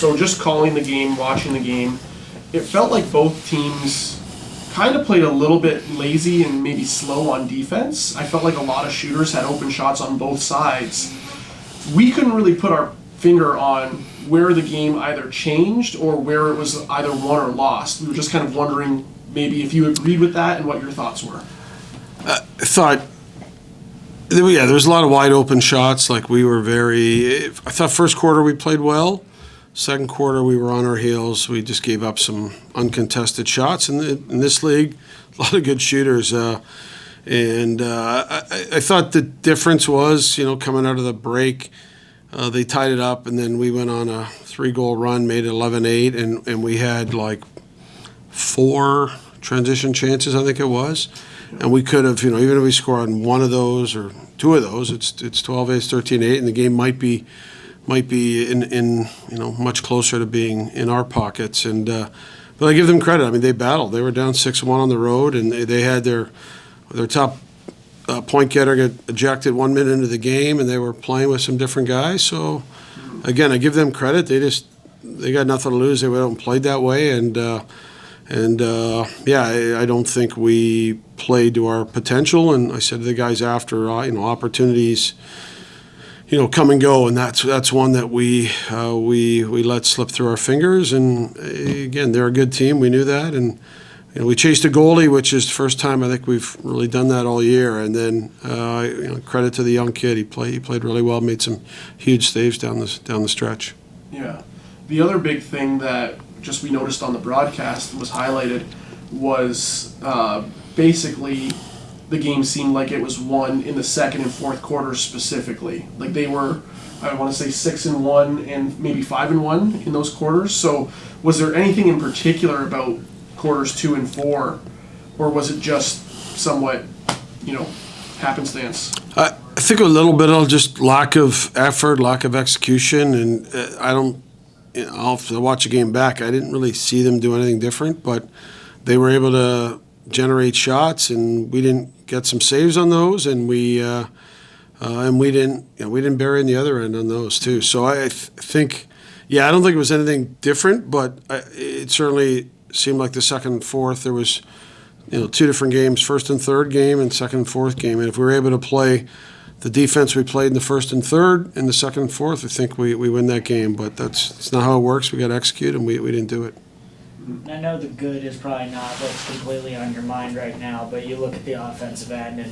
So just calling the game, watching the game, it felt like both teams kind of played a little bit lazy and maybe slow on defense. I felt like a lot of shooters had open shots on both sides. We couldn't really put our finger on where the game either changed or where it was either won or lost. We were just kind of wondering maybe if you agreed with that and what your thoughts were. I thought, there was a lot of wide open shots. Like I thought first quarter we played well. Second quarter we were on our heels. We just gave up some uncontested shots. In this league, a lot of good shooters. I thought the difference was, coming out of the break, they tied it up, and then we went on a 3-goal run, made it 11-8, and we had like 4 transition chances, I think it was. And we could have, even if we scored on one of those or 2 of those, it's 12-8, it's 13-8, and the game might be in much closer to being in our pockets. And but I give them credit. I mean, they battled. They were down 6-1 on the road, and they had their top point getter get ejected 1 minute into the game, and they were playing with some different guys. So again, I give them credit. They got nothing to lose. They went out and played that way, and I don't think we played to our potential. And I said to the guys after, opportunities, come and go, and that's one that we let slip through our fingers. And again, they're a good team. We knew that, and we chased a goalie, which is the first time I think we've really done that all year. And then credit to the young kid. He played really well, made some huge saves down the stretch. Yeah, the other big thing that just we noticed on the broadcast was highlighted was basically the game seemed like it was won in the second and fourth quarters specifically. Like they were, I want to say 6-1 and maybe 5-1 in those quarters. So was there anything in particular about quarters 2 and 4, or was it just somewhat, happenstance? I think a little bit of just lack of effort, lack of execution, and I'll have to watch the game back. I didn't really see them do anything different, but they were able to generate shots, and we didn't get some saves on those, and we didn't bury in the other end on those too. So I think, I don't think it was anything different, but it certainly seemed like the second and fourth there was 2 different games, first and third game and second and fourth game, and if we were able to play the defense we played in the first and third in the second and fourth, I think we win that game. But it's not how it works. We got to execute, and we didn't do it. I know the good is probably not what's completely on your mind right now, but you look at the offensive end, and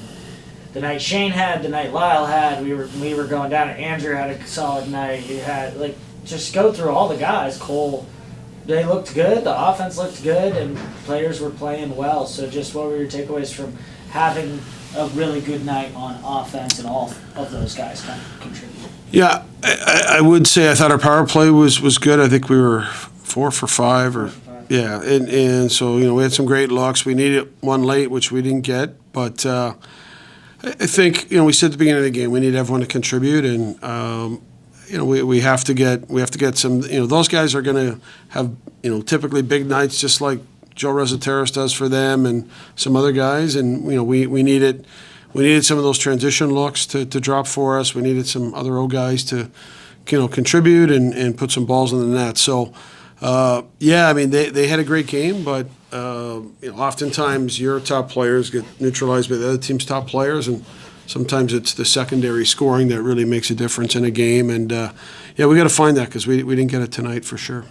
the night Shane had, the night Lyle had, we were going down, and Andrew had a solid night. You had, just go through all the guys. Cole, they looked good, the offense looked good, and players were playing well. So just what were your takeaways from having a really good night on offense and all of those guys kind of contribute? Yeah, I would say I thought our power play was good. I think we were 4 for 5 or... Yeah, and so, we had some great looks. We needed one late, which we didn't get. But I think, we said at the beginning of the game, we need everyone to contribute. And, we have to get some, those guys are going to have, typically big nights just like Joe Rezateris does for them and some other guys. And, we needed some of those transition looks to drop for us. We needed some other old guys to, contribute and put some balls in the net. So, they had a great game, but oftentimes your top players get neutralized by the other team's top players, and sometimes it's the secondary scoring that really makes a difference in a game. And we got to find that because we didn't get it tonight for sure.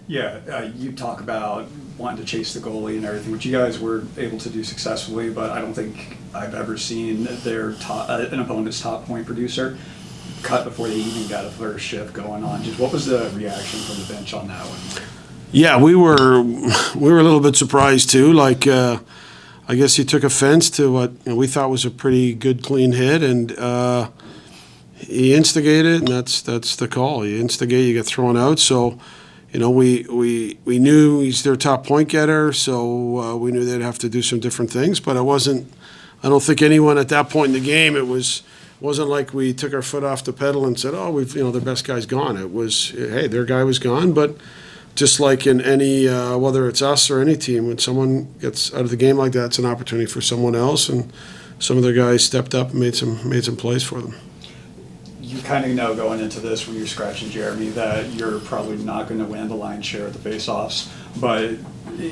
You talk about wanting to chase the goalie and everything, which you guys were able to do successfully, but I don't think I've ever seen an opponent's top point producer cut before they even got a first shift going on. Just what was the reaction from the bench on that one? Yeah, we were a little bit surprised too. I guess he took offense to what we thought was a pretty good clean hit, and he instigated, and that's the call. You instigate, you get thrown out. So, we knew he's their top point getter, so we knew they'd have to do some different things. But I don't think anyone at that point in the game, wasn't like we took our foot off the pedal and said, their best guy's gone. It was, hey, their guy was gone. But just like in any, whether it's us or any team, when someone gets out of the game like that, it's an opportunity for someone else. And some of their guys stepped up and made some plays for them. you kind of know going into this when you're scratching Jeremy that you're probably not going to win the lion's share of the face-offs, but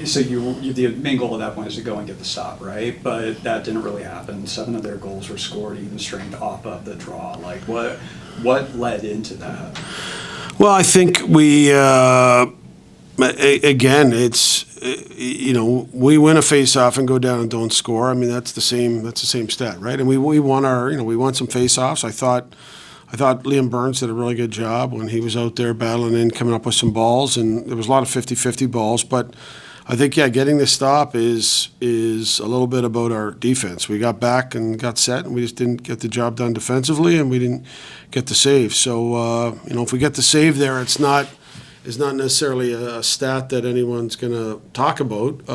so the main goal at that point is to go and get the stop, right? But that didn't really happen. 7 of their goals were scored even strength off of the draw. Like what led into that? Well, I think we again, it's we win a face-off and go down and don't score. I mean, that's the same stat, right? And we won we won some face-offs. I thought Liam Burns did a really good job when he was out there battling in, coming up with some balls, and there was a lot of 50-50 balls. But I think, getting the stop is a little bit about our defense. We got back and got set, and we just didn't get the job done defensively, and we didn't get the save. So, if we get the save there, it's not necessarily a stat that anyone's going to talk about.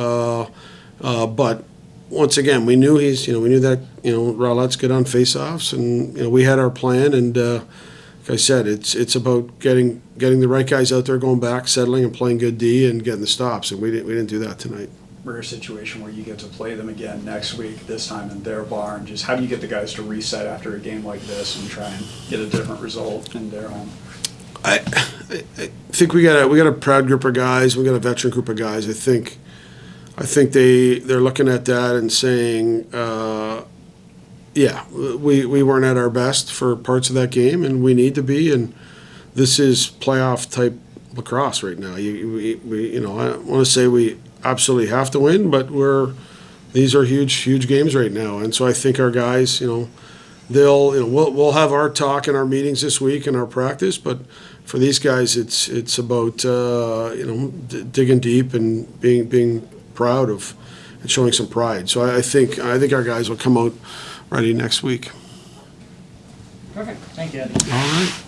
But once again, we knew that Rowlett's good on faceoffs, and we had our plan. And like I said, it's about getting the right guys out there, going back, settling, and playing good D, and getting the stops. And we didn't do that tonight. Rare situation where you get to play them again next week, this time in their barn. Just how do you get the guys to reset after a game like this and try and get a different result in their home? I think we got a proud group of guys. We got a veteran group of guys. I think they're looking at that and saying, we weren't at our best for parts of that game, and we need to be. And this is playoff type lacrosse right now. I don't want to say we absolutely have to win, but these are huge games right now. And so I think our guys, we'll have our talk in our meetings this week and our practice, but for these guys, it's about digging deep and being proud of and showing some pride. So I think our guys will come out ready next week. Perfect. Thank you, Eddie. All right.